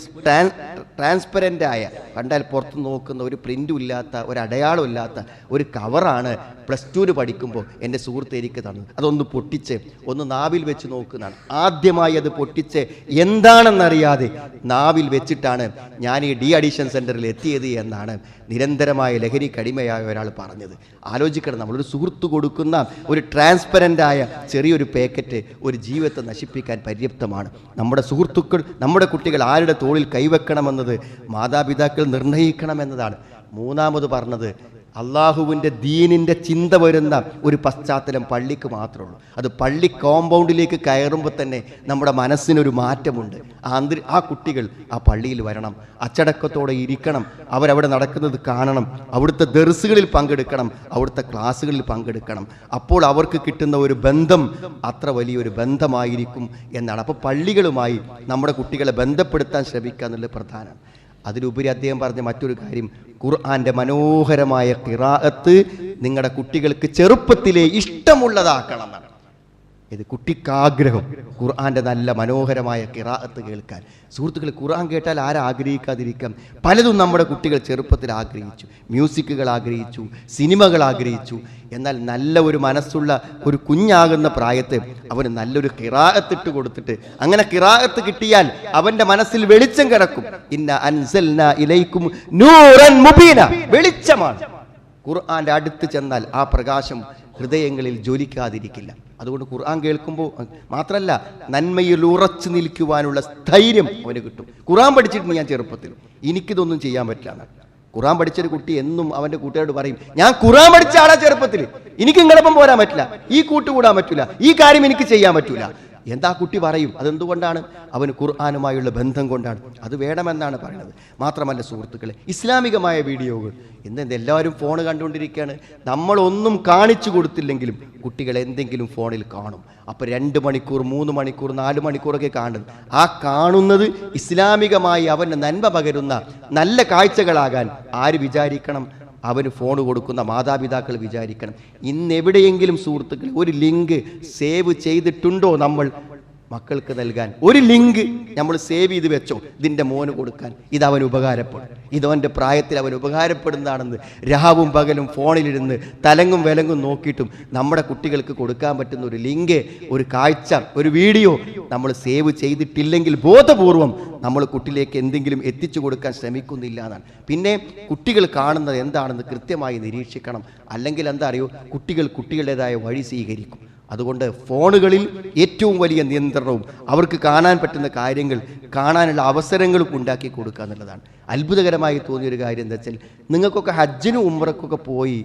ട്രാൻസ്പെറൻ്റായ, കണ്ടാൽ പുറത്ത് നോക്കുന്ന, ഒരു പ്രിൻറ്റും ഇല്ലാത്ത, ഒരു അടയാളം ഇല്ലാത്ത ഒരു കവറാണ് +2 പഠിക്കുമ്പോൾ എൻ്റെ സുഹൃത്ത് എനിക്ക് തന്നത്. അതൊന്ന് പൊട്ടിച്ച് ഒന്ന് നാവിൽ വെച്ച് നോക്കുന്നതാണ്. ആദ്യമായി അത് പൊട്ടിച്ച് എന്താണെന്നറിയാതെ നാവിൽ വെച്ചിട്ടാണ് ഞാൻ ഈ ഡി അഡിക്ഷൻ സെൻറ്ററിൽ എത്തിയത് എന്നാണ് നിരന്തരമായ ലഹരിക്ക് അടിമയായ ഒരാൾ പറഞ്ഞത്. ആലോചിക്കണം, നമ്മളൊരു സുഹൃത്ത് കൊടുക്കുന്ന ഒരു ട്രാൻസ്പെറൻ്റായ ചെറിയൊരു പാക്കറ്റ് ഒരു ജീവിതത്തെ നശിപ്പിക്കാൻ പര്യാപ്തമാണ്. നമ്മുടെ സുഹൃത്തുക്കൾ, നമ്മുടെ കുട്ടികൾ ആരുടെ തോളിൽ കൈവെക്കണമെന്നത് മാതാപിതാക്കൾ നിർണ്ണയിക്കണമെന്നതാണ്. മൂന്നാമത് പറഞ്ഞത്, അള്ളാഹുവിൻ്റെ ദീനിൻ്റെ ചിന്ത വരുന്ന ഒരു പശ്ചാത്തലം പള്ളിക്ക് മാത്രമേ ഉള്ളൂ. അത് പള്ളി കോമ്പൗണ്ടിലേക്ക് കയറുമ്പോൾ തന്നെ നമ്മുടെ മനസ്സിനൊരു മാറ്റമുണ്ട്. ആ കുട്ടികൾ ആ പള്ളിയിൽ വരണം, അച്ചടക്കത്തോടെ ഇരിക്കണം, അവരവിടെ നടക്കുന്നത് കാണണം, അവിടുത്തെ ദർസുകളിൽ പങ്കെടുക്കണം, അവിടുത്തെ ക്ലാസ്സുകളിൽ പങ്കെടുക്കണം. അപ്പോൾ അവർക്ക് കിട്ടുന്ന ഒരു ബന്ധം അത്ര വലിയൊരു ബന്ധമായിരിക്കും എന്നാണ്. അപ്പോൾ പള്ളികളുമായി നമ്മുടെ കുട്ടികളെ ബന്ധപ്പെടുത്താൻ ശ്രമിക്കുക എന്നുള്ളത് പ്രധാനമാണ്. അതിലുപരി അദ്ദേഹം പറഞ്ഞ മറ്റൊരു കാര്യം, ഖുർആന്റെ മനോഹരമായ ഖിറാഅത്ത് നിങ്ങളുടെ കുട്ടികൾക്ക് ചെറുപ്പത്തിലെ ഇഷ്ടമുള്ളതാക്കണം എന്നാണ്. ഇത് കുട്ടിക്കാഗ്രഹം, ഖുർആന്റെ നല്ല മനോഹരമായ ഖിറാഅത്ത് കേൾക്കാൻ. സുഹൃത്തുക്കൾ, ഖുർആൻ കേട്ടാൽ ആരാഗ്രഹിക്കാതിരിക്കാം? പലതും നമ്മുടെ കുട്ടികൾ ചെറുപ്പത്തിൽ ആഗ്രഹിച്ചു. മ്യൂസിക്കുകൾ ആഗ്രഹിച്ചു, സിനിമകൾ ആഗ്രഹിച്ചു. എന്നാൽ നല്ല ഒരു മനസ്സുള്ള ഒരു കുഞ്ഞാകുന്ന പ്രായത്ത് അവന് നല്ലൊരു ഖിറാഅത്ത് കൊടുത്തിട്ട്, അങ്ങനെ ഖിറാഅത്ത് കിട്ടിയാൽ അവന്റെ മനസ്സിൽ വെളിച്ചം കിടക്കും. ഇന്ന അൻസൽനാ ഇലൈക്കും നൂറൻ മുബീന, വെളിച്ചമാണ്. ഖുർആന്റെ അടുത്ത് ചെന്നാൽ ആ പ്രകാശം ഹൃദയങ്ങളിൽ ജ്വലിക്കാതിരിക്കില്ല. അതുകൊണ്ട് ഖുർആൻ കേൾക്കുമ്പോൾ മാത്രമല്ല, നന്മയിൽ ഉറച്ചു നിൽക്കുവാനുള്ള സ്ഥൈര്യം അവന് കിട്ടും. ഖുർആൻ പഠിച്ചിട്ട് ഞാൻ ചെറുപ്പത്തിൽ എനിക്കിതൊന്നും ചെയ്യാൻ പറ്റില്ല. ഖുർആൻ പഠിച്ചൊരു കുട്ടി എന്നും അവൻ്റെ കൂട്ടുകാരോട് പറയും, ഞാൻ ഖുർആൻ പഠിച്ച ആളാ ചെറുപ്പത്തിൽ, എനിക്ക് നിങ്ങളൊപ്പം പോരാൻ പറ്റില്ല, ഈ കൂട്ടുകൂടാൻ പറ്റില്ല, ഈ കാര്യം എനിക്ക് ചെയ്യാൻ പറ്റില്ല. എന്താ കുട്ടി പറയും? അതെന്തുകൊണ്ടാണ്? അവന് ഖുർആനുമായുള്ള ബന്ധം കൊണ്ടാണ്. അത് വേണമെന്നാണ് പറയുന്നത്. മാത്രമല്ല സുഹൃത്തുക്കളെ, ഇസ്ലാമികമായ വീഡിയോകൾ ഇന്ന് എല്ലാവരും ഫോൺ കണ്ടുകൊണ്ടിരിക്കുകയാണ്. നമ്മളൊന്നും കാണിച്ചു കൊടുത്തില്ലെങ്കിലും കുട്ടികൾ എന്തെങ്കിലും ഫോണിൽ കാണും. അപ്പോൾ 2 മണിക്കൂർ 3 മണിക്കൂർ 4 മണിക്കൂറൊക്കെ കാണുന്നത്. ആ കാണുന്നത് ഇസ്ലാമികമായി അവന് നന്മ പകരുന്ന നല്ല കാഴ്ചകളാകാൻ ആര് വിചാരിക്കണം? അവന് ഫോൺ കൊടുക്കുന്ന മാതാപിതാക്കൾ വിചാരിക്കണം. ഇന്നെവിടെയെങ്കിലും സുഹൃത്തുക്കൾ ഒരു ലിങ്ക് സേവ് ചെയ്തിട്ടുണ്ടോ നമ്മൾ മക്കൾക്ക് നൽകാൻ? ഒരു ലിങ്ക് നമ്മൾ സേവ് ചെയ്ത് വെച്ചോ, ഇതിൻ്റെ മോന് കൊടുക്കാൻ, ഇതവന് ഉപകാരപ്പെടും, ഇതവൻ്റെ പ്രായത്തിൽ അവൻ ഉപകാരപ്പെടുന്നതാണെന്ന് രാവും പകലും ഫോണിലിരുന്ന് തലങ്ങും വിലങ്ങും നോക്കിയിട്ടും നമ്മുടെ കുട്ടികൾക്ക് കൊടുക്കാൻ പറ്റുന്ന ഒരു ലിങ്ക്, ഒരു കാഴ്ച, ഒരു വീഡിയോ നമ്മൾ സേവ് ചെയ്തിട്ടില്ലെങ്കിൽ ബോധപൂർവം നമ്മൾ കുട്ടിയിലേക്ക് എന്തെങ്കിലും എത്തിച്ചു കൊടുക്കാൻ ശ്രമിക്കുന്നില്ല എന്നാണ്. പിന്നെ കുട്ടികൾ കാണുന്നത് എന്താണെന്ന് കൃത്യമായി നിരീക്ഷിക്കണം. അല്ലെങ്കിൽ എന്താ അറിയോ, കുട്ടികൾ കുട്ടികളുടേതായ വഴി സ്വീകരിക്കും. അതുകൊണ്ട് ഫോണുകളിൽ ഏറ്റവും വലിയ നിയന്ത്രണവും അവർക്ക് കാണാൻ പറ്റുന്ന കാര്യങ്ങൾ കാണാനുള്ള അവസരങ്ങളും ഉണ്ടാക്കി കൊടുക്കുക എന്നുള്ളതാണ്. അത്ഭുതകരമായി തോന്നിയൊരു കാര്യം എന്താ വെച്ചാൽ, നിങ്ങൾക്കൊക്കെ ഹജ്ജിനും ഉംറക്കൊക്കെ പോയി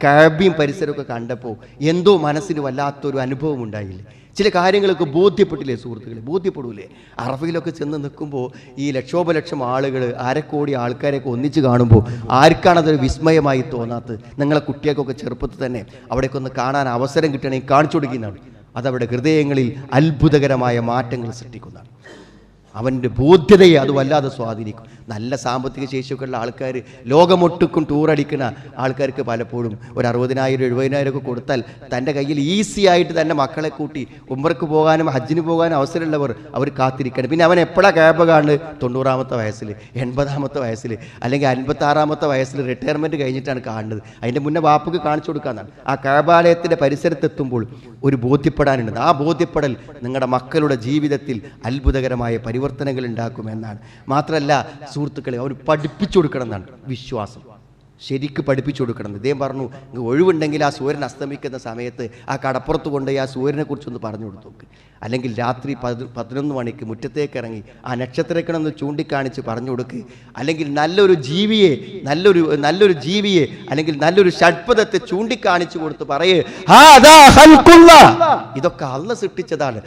കഅബയും പരിസരമൊക്കെ കണ്ടപ്പോൾ എന്തോ മനസ്സിന് വല്ലാത്തൊരു അനുഭവം ഉണ്ടായില്ലേ? ചില കാര്യങ്ങളൊക്കെ ബോധ്യപ്പെട്ടില്ലേ സുഹൃത്തുക്കളെ? ബോധ്യപ്പെടൂലേ? അറഫയിലൊക്കെ ചെന്ന് നിൽക്കുമ്പോൾ ഈ ലക്ഷോപലക്ഷം ആളുകൾ, അരക്കോടി ആൾക്കാരെയൊക്കെ ഒന്നിച്ച് കാണുമ്പോൾ ആർക്കാണതൊരു വിസ്മയമായി തോന്നാത്തത്? നിങ്ങളെ കുട്ടികൾക്കൊക്കെ ചെറുപ്പത്തിൽ തന്നെ അവിടേക്ക് ഒന്ന് കാണാൻ അവസരം കിട്ടണമെങ്കിൽ കാണിച്ചു കൊടുക്കുന്നതാണ്. അതവിടെ ഹൃദയങ്ങളിൽ അത്ഭുതകരമായ മാറ്റങ്ങൾ സൃഷ്ടിക്കുന്നതാണ്. അവൻ്റെ ബോധ്യതയെ അത് വല്ലാതെ സ്വാധീനിക്കും. നല്ല സാമ്പത്തിക ശേഷിയൊക്കെയുള്ള ആൾക്കാർ, ലോകമൊട്ടുക്കും ടൂറടിക്കുന്ന ആൾക്കാർക്ക് പലപ്പോഴും ഒരു 60,000 70,000 ഒക്കെ കൊടുത്താൽ തൻ്റെ കയ്യിൽ ഈസി ആയിട്ട് തന്നെ മക്കളെ കൂട്ടി ഉംറക്ക് പോകാനും ഹജ്ജിന് പോകാനും അവസരമുള്ളവർ അവർ കാത്തിരിക്കണം. പിന്നെ അവൻ എപ്പോഴാണ് ക്യാബ് കാണുന്നത്? 90-ാമത്തെ വയസ്സിൽ, 80-ാമത്തെ വയസ്സിൽ, അല്ലെങ്കിൽ 56-ാമത്തെ വയസ്സിൽ റിട്ടയർമെൻറ്റ് കഴിഞ്ഞിട്ടാണ് കാണുന്നത്. അതിൻ്റെ മുന്നേ വാപ്പക്ക് കാണിച്ചു കൊടുക്കാമെന്നാണ്. ആ കഅബാലയത്തിൻ്റെ പരിസരത്തെത്തുമ്പോൾ ഒരു ബോധ്യപ്പെടാനുണ്ട്. ആ ബോധ്യപ്പെടൽ നിങ്ങളുടെ മക്കളുടെ ജീവിതത്തിൽ അത്ഭുതകരമായ പരിവർത്തനങ്ങൾ ഉണ്ടാക്കുമെന്നാണ്. മാത്രമല്ല സുഹൃത്തുക്കളെ, അവർ പഠിപ്പിച്ചു കൊടുക്കണം എന്നാണ് വിശ്വാസം. ശരിക്ക് പഠിപ്പിച്ചു കൊടുക്കണം. ഇദ്ദേഹം പറഞ്ഞു, ഒഴിവുണ്ടെങ്കിൽ ആ സൂര്യൻ അസ്തമിക്കുന്ന സമയത്ത് ആ കടപ്പുറത്ത് കൊണ്ടുപോയി ആ സൂര്യനെ കുറിച്ചൊന്ന് പറഞ്ഞു കൊടുത്തു നോക്ക്. അല്ലെങ്കിൽ രാത്രി 11 മണിക്ക് മുറ്റത്തേക്ക് ഇറങ്ങി ആ നക്ഷത്രക്കണമെന്ന് ചൂണ്ടിക്കാണിച്ച് പറഞ്ഞു കൊടുക്ക്. അല്ലെങ്കിൽ നല്ലൊരു ജീവിയെ അല്ലെങ്കിൽ നല്ലൊരു ഷഡ്പദത്തെ ചൂണ്ടിക്കാണിച്ചു കൊടുത്ത് പറയേ, ഇതൊക്കെ അള്ളാഹ് സൃഷ്ടിച്ചതാണ്.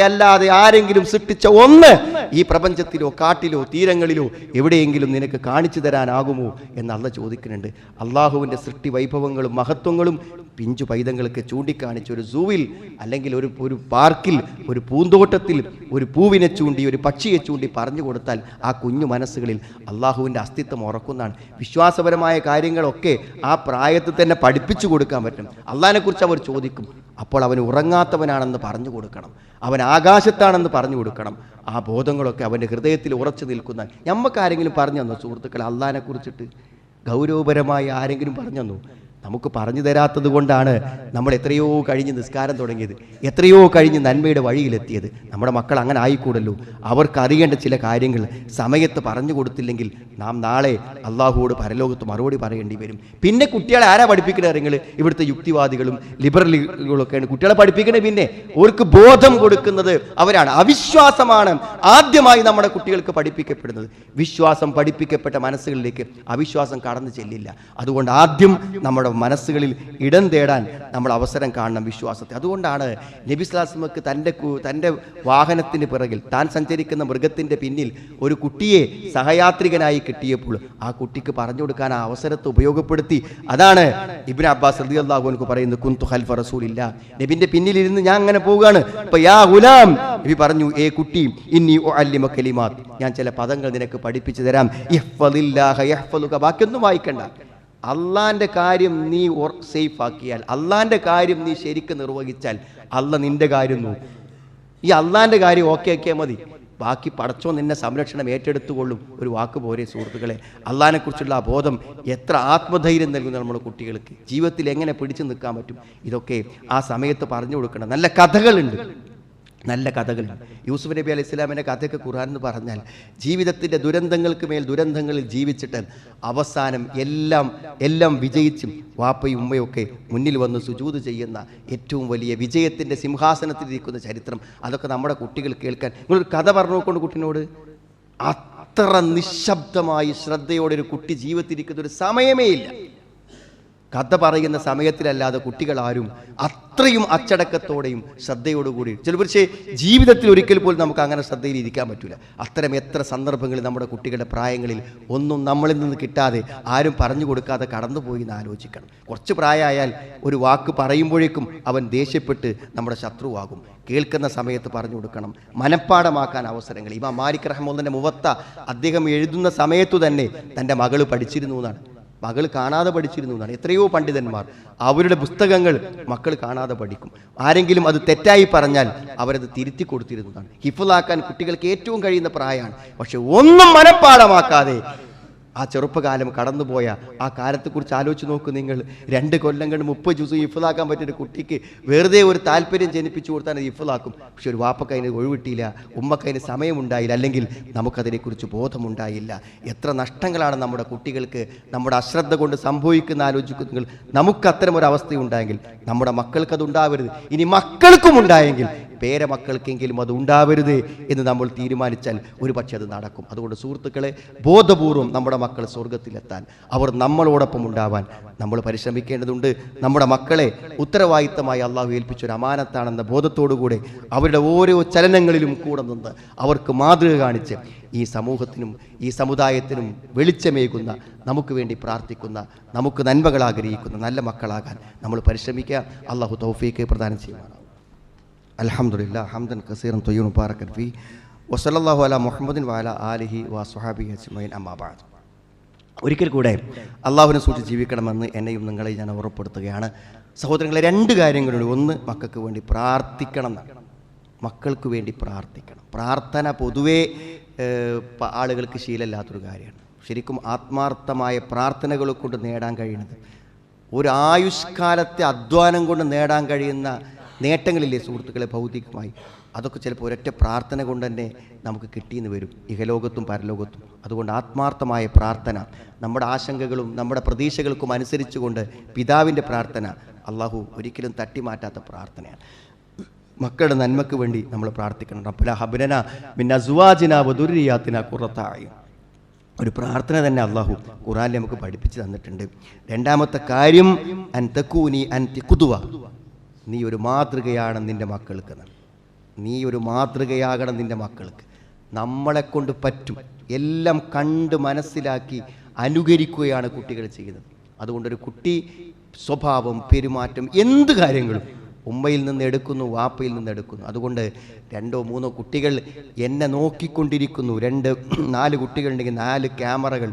അല്ലാതെ ആരെങ്കിലും സൃഷ്ടിച്ച ഒന്ന് ഈ പ്രപഞ്ചത്തിലോ കാട്ടിലോ തീരങ്ങളിലോ എവിടെയെങ്കിലും നിനക്ക് കാണിച്ചു തരാനാകുമോ എന്ന് അള്ളാഹ് ചോദിക്കുന്നുണ്ട്. അള്ളാഹുവിൻ്റെ സൃഷ്ടി വൈഭവങ്ങളും മഹത്വങ്ങളും പിഞ്ചു പൈതങ്ങൾക്ക് ചൂണ്ടിക്കാണിച്ച് ഒരു സൂവിൽ അല്ലെങ്കിൽ ഒരു പാർക്കിൽ, ഒരു പൂന്തോട്ടത്തിൽ ഒരു പൂവിനെ ചൂണ്ടി, ഒരു പക്ഷിയെ ചൂണ്ടി പറഞ്ഞു കൊടുത്താൽ ആ കുഞ്ഞു മനസ്സുകളിൽ അള്ളാഹുവിൻ്റെ അസ്തിത്വം ഉറക്കുന്നതാണ്. വിശ്വാസപരമായ കാര്യങ്ങളൊക്കെ ആ പ്രായത്തിൽ തന്നെ പഠിപ്പിച്ചു കൊടുക്കാൻ പറ്റും. അള്ളാഹിനെക്കുറിച്ച് അവർ ചോദിക്കും. അപ്പോൾ അവൻ ഉറങ്ങാത്തവനാണെന്ന് പറഞ്ഞു കൊടുക്കണം, അവൻ ആകാശത്താണെന്ന് പറഞ്ഞു കൊടുക്കണം. ആ ബോധങ്ങളൊക്കെ അവൻ്റെ ഹൃദയത്തിൽ ഉറച്ചു നിൽക്കുന്ന. ഞമ്മക്കാരെങ്കിലും പറഞ്ഞു തന്നോ സുഹൃത്തുക്കളെ അള്ളാഹിനെ കുറിച്ചിട്ട് ഗൗരവപരമായി ആരെങ്കിലും പറഞ്ഞു തന്നു? നമുക്ക് പറഞ്ഞു തരാത്തത് കൊണ്ടാണ് നമ്മൾ എത്രയോ കഴിഞ്ഞ് നിസ്കാരം തുടങ്ങിയത്, എത്രയോ കഴിഞ്ഞ് നന്മയുടെ വഴിയിലെത്തിയത്. നമ്മുടെ മക്കൾ അങ്ങനെ ആയിക്കൂടല്ലോ. അവർക്ക് അറിയേണ്ട ചില കാര്യങ്ങൾ സമയത്ത് പറഞ്ഞു കൊടുത്തില്ലെങ്കിൽ നാം നാളെ അള്ളാഹുവോട് പരലോകത്ത് മറുപടി പറയേണ്ടി വരും. പിന്നെ കുട്ടികളെ ആരാ പഠിപ്പിക്കണേ? നിങ്ങൾ ഇവിടുത്തെ യുക്തിവാദികളും ലിബറലുകളൊക്കെയാണ് കുട്ടികളെ പഠിപ്പിക്കണേ. പിന്നെ അവർക്ക് ബോധം കൊടുക്കുന്നത് അവരാണ്. അവിശ്വാസമാണ് ആദ്യമായി നമ്മുടെ കുട്ടികൾക്ക് പഠിപ്പിക്കപ്പെടുന്നത്. വിശ്വാസം പഠിപ്പിക്കപ്പെട്ട മനസ്സുകളിലേക്ക് അവിശ്വാസം കടന്നു ചെല്ലില്ല. അതുകൊണ്ട് ആദ്യം നമ്മുടെ മനസ്സുകളിൽ ഇടം തേടാൻ നമ്മൾ അവസരം കാണണം വിശ്വാസത്തെ. അതുകൊണ്ടാണ് നബി സ്വല്ലല്ലാഹു അലൈഹി വസല്ലം തൻ്റെ വാഹനത്തിന് പിറകിൽ താൻ സഞ്ചരിക്കുന്ന മൃഗത്തിൻ്റെ പിന്നിൽ ഒരു കുട്ടിയെ സഹയാത്രികനായി കിട്ടിയപ്പോൾ ആ കുട്ടിക്ക് പറഞ്ഞു കൊടുക്കാൻ ആ അവസരത്തെ ഉപയോഗപ്പെടുത്തി. അതാണ് ഇബ്നു അബ്ബാസ് റളിയല്ലാഹു അൻഹു പറയുന്നത്, കുന്തു ഖൽഫ റസൂലില്ലാ, നബിന്റെ പിന്നിലിരുന്ന് ഞാൻ അങ്ങനെ പോവുകയാണ്. അപ്പോൾ യാ ഗുലാം, നബി പറഞ്ഞു, ഏ കുട്ടി, ഇന്നി ഉഅല്ലിമു കലിമാത്ത്, ഞാൻ ചില പദങ്ങൾ നിനക്ക് പഠിപ്പിച്ചു തരാം. ഇഹ്ഫദില്ലാഹ യഹ്ഫദുക, ബാക്കിയൊന്നും വായിക്കണ്ട. അള്ളാൻ്റെ കാര്യം നീ സേഫ് ആക്കിയാൽ, അള്ളാൻ്റെ കാര്യം നീ ശരിക്കും നിർവഹിച്ചാൽ അള്ളാഹ് നിന്റെ കാര്യം നോക്കും. ഈ അള്ളാൻ്റെ കാര്യം ഓക്കെ ആക്കിയാൽ മതി, ബാക്കി പടച്ചോ നിന്നെ സംരക്ഷണം ഏറ്റെടുത്തുകൊള്ളും. ഒരു വാക്ക് പോരെ സുഹൃത്തുക്കളെ? അള്ളാഹിനെക്കുറിച്ചുള്ള ആ ബോധം എത്ര ആത്മധൈര്യം നൽകുന്നു നമ്മുടെ കുട്ടികൾക്ക്. ജീവിതത്തിൽ എങ്ങനെ പിടിച്ചു നിൽക്കാൻ പറ്റും, ഇതൊക്കെ ആ സമയത്ത് പറഞ്ഞു കൊടുക്കണം. നല്ല കഥകളുണ്ട്, നല്ല കഥകളുണ്ട്. യൂസുഫ് നബി അലൈഹി സ്വലാമിൻ്റെ കഥയൊക്കെ ഖുർആൻ എന്ന് പറഞ്ഞാൽ ജീവിതത്തിൻ്റെ ദുരന്തങ്ങൾക്ക് മേൽ ദുരന്തങ്ങളിൽ ജീവിച്ചിട്ട് അവസാനം എല്ലാം വിജയിച്ചും വാപ്പയും ഉമ്മയും ഒക്കെ മുന്നിൽ വന്ന് സുജൂദ് ചെയ്യുന്ന ഏറ്റവും വലിയ വിജയത്തിൻ്റെ സിംഹാസനത്തിലിരിക്കുന്ന ചരിത്രം, അതൊക്കെ നമ്മുടെ കുട്ടികൾ കേൾക്കാൻ. നിങ്ങളൊരു കഥ പറഞ്ഞു നോക്കൊണ്ട് കുട്ടിനോട്, അത്ര നിശബ്ദമായി ശ്രദ്ധയോടെ ഒരു കുട്ടി ജീവിതത്തിലിരിക്കുന്ന ഒരു സമയമേ ഇല്ല. കഥ പറയുന്ന സമയത്തിലല്ലാതെ കുട്ടികളാരും അത്രയും അച്ചടക്കത്തോടെയും ശ്രദ്ധയോടുകൂടി, പക്ഷേ ജീവിതത്തിൽ ഒരിക്കൽ പോലും നമുക്ക് അങ്ങനെ ശ്രദ്ധയിൽ ഇരിക്കാൻ പറ്റില്ല. അത്തരം എത്ര സന്ദർഭങ്ങളിൽ നമ്മുടെ കുട്ടികളുടെ പ്രായങ്ങളിൽ ഒന്നും നമ്മളിൽ നിന്ന് കിട്ടാതെ ആരും പറഞ്ഞു കൊടുക്കാതെ കടന്നുപോയി എന്ന് ആലോചിക്കണം. കുറച്ച് പ്രായമായാൽ ഒരു വാക്ക് പറയുമ്പോഴേക്കും അവൻ ദേഷ്യപ്പെട്ട് നമ്മുടെ ശത്രുവാകും. കേൾക്കുന്ന സമയത്ത് പറഞ്ഞു കൊടുക്കണം, മനഃപ്പാടമാക്കാൻ അവസരങ്ങൾ. ഇമാം മാലിക് റഹ്മത്തുള്ളാഹിന്റെ മുവത്ത അദ്ദേഹം എഴുതുന്ന സമയത്തു തന്നെ തൻ്റെ മകൾ പഠിച്ചിരുന്നു എന്നാണ്, മകൾ കാണാതെ പഠിച്ചിരുന്നു എന്നാണ്. എത്രയോ പണ്ഡിതന്മാർ അവരുടെ പുസ്തകങ്ങൾ മക്കൾ കാണാതെ പഠിക്കും. ആരെങ്കിലും അത് തെറ്റായി പറഞ്ഞാൽ അവരത് തിരുത്തി കൊടുത്തിരുന്നതാണ്. ഹിഫ്ളാക്കാൻ കുട്ടികൾക്ക് ഏറ്റവും കഴിയുന്ന പ്രായമാണ്. പക്ഷെ ഒന്നും മനഃപ്പാടമാക്കാതെ ആ ചെറുപ്പകാലം കടന്നുപോയ ആ കാലത്തെക്കുറിച്ച് ആലോചിച്ച് നോക്കൂ നിങ്ങൾ. 2 കൊല്ലം കൊണ്ട് 30 ജുസ് ഹിഫ്ളാക്കാൻ പറ്റിയൊരു കുട്ടിക്ക് വെറുതെ ഒരു താല്പര്യം ജനിപ്പിച്ചു കൊടുത്താൽ അത് ഹിഫ്ളാക്കും. പക്ഷെ ഒരു വാപ്പക്ക് അതിന് ഒഴിവിട്ടില്ല, ഉമ്മക്ക് അതിന് സമയമുണ്ടായില്ല, അല്ലെങ്കിൽ നമുക്കതിനെക്കുറിച്ച് ബോധമുണ്ടായില്ല. എത്ര നഷ്ടങ്ങളാണ് നമ്മുടെ കുട്ടികൾക്ക് നമ്മുടെ അശ്രദ്ധ കൊണ്ട് സംഭവിക്കുന്ന ആലോചിക്കുന്ന. നമുക്ക് അത്തരം ഒരു അവസ്ഥയുണ്ടായെങ്കിൽ നമ്മുടെ മക്കൾക്കത് ഉണ്ടാവരുത്. ഇനി മക്കൾക്കും ഉണ്ടായെങ്കിൽ പേരമക്കൾക്കെങ്കിലും അത് ഉണ്ടാവരുത് എന്ന് നമ്മൾ തീരുമാനിച്ചാൽ ഒരു പക്ഷെ അത് നടക്കും. അതുകൊണ്ട് സുഹൃത്തുക്കളെ, ബോധപൂർവം നമ്മുടെ മക്കൾ സ്വർഗത്തിലെത്താൻ, അവർ നമ്മളോടൊപ്പം ഉണ്ടാവാൻ നമ്മൾ പരിശ്രമിക്കേണ്ടതുണ്ട്. നമ്മുടെ മക്കളെ ഉത്തരവാദിത്തമായി അള്ളാഹു ഏൽപ്പിച്ചൊരു അമാനത്താണെന്ന ബോധത്തോടുകൂടെ അവരുടെ ഓരോ ചലനങ്ങളിലും കൂടെ നിന്ന് അവർക്ക് മാതൃക കാണിച്ച് ഈ സമൂഹത്തിനും ഈ സമുദായത്തിനും വെളിച്ചമേകുന്ന, നമുക്ക് വേണ്ടി പ്രാർത്ഥിക്കുന്ന, നമുക്ക് നന്മകൾ ആഗ്രഹിക്കുന്ന നല്ല മക്കളാകാൻ നമ്മൾ പരിശ്രമിക്കുക. അള്ളാഹു തൗഫീഖ് പ്രദാനം ചെയ്യുവാണ്. അൽഹംദുലില്ലാഹ് ഹംദൻ കസീറൻ ത്വയ്യിബൻ മുബാറകൻ ഫീ വസല്ലല്ലാഹു അലാ മുഹമ്മദിൻ വഅലാ ആലിഹി വസ്വഹാബിഹി അജ്മഈൻ അമ്മാ ബഅദ്. ഒരിക്കൽ കൂടെ അള്ളാഹുവിനെ സൂക്ഷിച്ച് ജീവിക്കണമെന്ന് എന്നെയും നിങ്ങളെയും ഞാൻ ഓർമ്മപ്പെടുത്തുകയാണ്. സഹോദരങ്ങളെ, 2 കാര്യങ്ങളുണ്ട്. ഒന്ന്, മക്കൾക്ക് വേണ്ടി പ്രാർത്ഥിക്കണം. മക്കൾക്ക് വേണ്ടി പ്രാർത്ഥിക്കണം. പ്രാർത്ഥന പൊതുവേ ആളുകൾക്ക് ശീലമില്ലാത്തൊരു കാര്യമാണ്. ശരിക്കും ആത്മാർത്ഥമായ പ്രാർത്ഥനകൾ കൊണ്ട് നേടാൻ കഴിയുന്നത്, ഒരു ആയുഷ്കാലത്തെ അധ്വാനം കൊണ്ട് നേടാൻ കഴിയുന്ന നേട്ടങ്ങളില്ലേ സുഹൃത്തുക്കളെ ഭൗതികമായി, അതൊക്കെ ചിലപ്പോൾ ഒരൊറ്റ പ്രാർത്ഥന കൊണ്ട് തന്നെ നമുക്ക് കിട്ടിയെന്ന് വരും, ഇഹലോകത്തും പരലോകത്തും. അതുകൊണ്ട് ആത്മാർത്ഥമായ പ്രാർത്ഥന, നമ്മുടെ ആശങ്കകളും നമ്മുടെ പ്രതീക്ഷകൾക്കും അനുസരിച്ചുകൊണ്ട് പിതാവിൻ്റെ പ്രാർത്ഥന അള്ളാഹു ഒരിക്കലും തട്ടിമാറ്റാത്ത പ്രാർത്ഥനയാണ്. മക്കളുടെ നന്മയ്ക്ക് വേണ്ടി നമ്മൾ പ്രാർത്ഥിക്കണം. റബ്ബനാ ഹബ്ലനാ മിൻ അസ്വാജിനാ വദുർരിയാത്തിനാ ഖുർറത അയ്യുൻ. ഒരു പ്രാർത്ഥന തന്നെ അള്ളാഹു ഖുർആനിൽ നമുക്ക് പഠിപ്പിച്ച് തന്നിട്ടുണ്ട്. രണ്ടാമത്തെ കാര്യം അൻ തകൂനി അൻതി ഖുദ്വ, നീ ഒരു മാതൃകയാണ് നിൻ്റെ മക്കൾക്ക്. നീ ഒരു മാതൃകയാകണം നിൻ്റെ മക്കൾക്ക്. നമ്മളെ കൊണ്ട് പറ്റും, എല്ലാം കണ്ട് മനസ്സിലാക്കി അനുകരിക്കുകയാണ് കുട്ടികൾ ചെയ്യുന്നത്. അതുകൊണ്ടൊരു കുട്ടി സ്വഭാവം, പെരുമാറ്റം, എന്ത് കാര്യങ്ങളും ഉമ്മയിൽ നിന്ന് എടുക്കുന്നു, വാപ്പയിൽ നിന്ന് എടുക്കുന്നു. അതുകൊണ്ട് 2-3 കുട്ടികൾ എന്നെ നോക്കിക്കൊണ്ടിരിക്കുന്നു, 2-4 കുട്ടികളുണ്ടെങ്കിൽ 4 ക്യാമറകൾ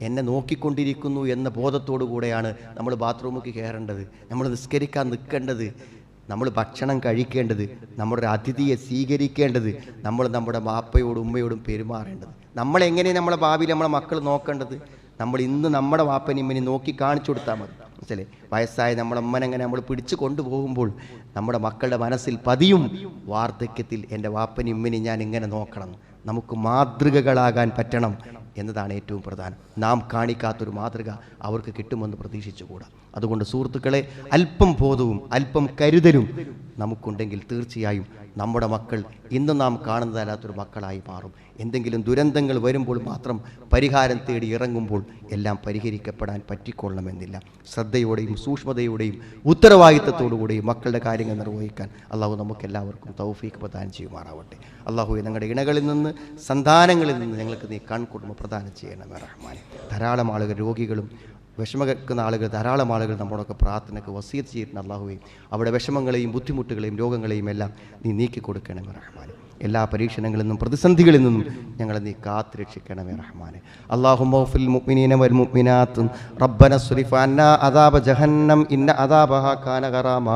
എന്നെ നോക്കിക്കൊണ്ടിരിക്കുന്നു എന്ന ബോധത്തോടു കൂടെയാണ് നമ്മൾ ബാത്റൂമിലേക്ക് കയറേണ്ടത്, നമ്മൾ നിസ്കരിക്കാൻ നിൽക്കേണ്ടത്, നമ്മൾ ഭക്ഷണം കഴിക്കേണ്ടത്, നമ്മുടെ ഒരു അതിഥിയെ സ്വീകരിക്കേണ്ടത്, നമ്മൾ നമ്മുടെ വാപ്പയോടും ഉമ്മയോടും പെരുമാറേണ്ടത്. നമ്മളെങ്ങനെ നമ്മളെ ഭാവിയിൽ നമ്മളെ മക്കൾ നോക്കേണ്ടത്, നമ്മൾ ഇന്ന് നമ്മുടെ വാപ്പനിമ്മനെ നോക്കി കാണിച്ചു കൊടുത്താൽ മതി. മനസ്സിലെ വയസ്സായ നമ്മുടെ അമ്മനെങ്ങനെ നമ്മൾ പിടിച്ചു കൊണ്ടുപോകുമ്പോൾ നമ്മുടെ മക്കളുടെ മനസ്സിൽ പതിയും, വാർദ്ധക്യത്തിൽ എൻ്റെ വാപ്പനിമ്മനെ ഞാൻ ഇങ്ങനെ നോക്കണം. നമുക്ക് മാതൃകകളാകാൻ പറ്റണം എന്നതാണ് ഏറ്റവും പ്രധാനം. നാം കാണിക്കാത്തൊരു മാതൃക അവർക്ക് കിട്ടുമെന്ന് പ്രതീക്ഷിച്ചുകൂടാ. അതുകൊണ്ട് സുഹൃത്തുക്കളെ, അല്പം ബോധവും അല്പം കരുതലും നമുക്കുണ്ടെങ്കിൽ തീർച്ചയായും നമ്മുടെ മക്കൾ ഇന്ന് നാം കാണുന്നതല്ലാത്തൊരു മക്കളായി മാറും. എന്തെങ്കിലും ദുരന്തങ്ങൾ വരുമ്പോൾ മാത്രം പരിഹാരം തേടി ഇറങ്ങുമ്പോൾ എല്ലാം പരിഹരിക്കപ്പെടാൻ പറ്റിക്കൊള്ളണമെന്നില്ല. ശ്രദ്ധയോടെയും സൂക്ഷ്മതയോടെയും ഉത്തരവാദിത്തത്തോടുകൂടിയും മക്കളുടെ കാര്യങ്ങൾ നിർവഹിക്കാൻ അള്ളാഹു നമുക്കെല്ലാവർക്കും തൗഫീഖ് പ്രദാനം ചെയ്യുമാറാവട്ടെ. അള്ളാഹുവെ, ഞങ്ങളുടെ ഇണകളിൽ നിന്ന്, സന്താനങ്ങളിൽ നിന്ന് ഞങ്ങൾക്ക് നീ കൺകുടുംബം പ്രദാനം ചെയ്യണമേ റഹ്മാനെ. ധാരാളം ആളുകൾ രോഗികളും വിഷമിക്കുന്ന ആളുകൾ, ധാരാളം ആളുകൾ നമ്മളൊക്കെ പ്രാർത്ഥനയ്ക്ക് വസീയത്ത് ചെയ്തിട്ടുണ്ട്. അള്ളാഹുവേ, അവിടെ വിഷമങ്ങളെയും ബുദ്ധിമുട്ടുകളെയും രോഗങ്ങളെയും എല്ലാം നീ നീക്കി കൊടുക്കണമേ റഹ്മാനെ. എല്ലാ പരീക്ഷണങ്ങളിൽ നിന്നും പ്രതിസന്ധികളിൽ നിന്നും ഞങ്ങളെ നീ കാത്ത് രക്ഷിക്കണമേ റഹ്മാനെ. അല്ലാഹുമ്മ ഗ്ഫിർ മുഅ്മിനീന വൽ മുഅ്മിനാത്ത് റബ്ബന സ്രിഫ് അന്നാ അദാബ ജഹന്നം ഇന്ന അദാബഹാ കാന ഗറാമ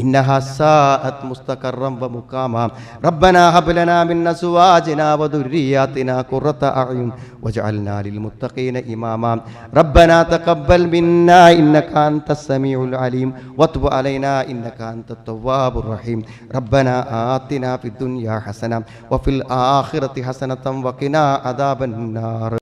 ഇന്നഹാ സാഅത് മുസ്തഖറൻ വ മുഖാമ റബ്ബനാ ഹബ് ലനാ മിൻ അസ്വാജിനാ വ ദുർരിയാതിനാ ഖുർറത അഅ്യുൻ വജ്അൽനാ ലിൽ മുത്തഖീന ഇമാമ റബ്ബനാ തഖബ്ബൽ മിന്നാ ഇന്നക അൻതസ് സമീഉൽ അലീം വതുബ് അലൈനാ ഇന്നക അൻതത് തവ്വാബുർ റഹീം റബ്ബനാ ആതിനാ ഫിദ് ദുനിയാ ഹസന وفي الآخرة حسنة وقنا عذاب النار.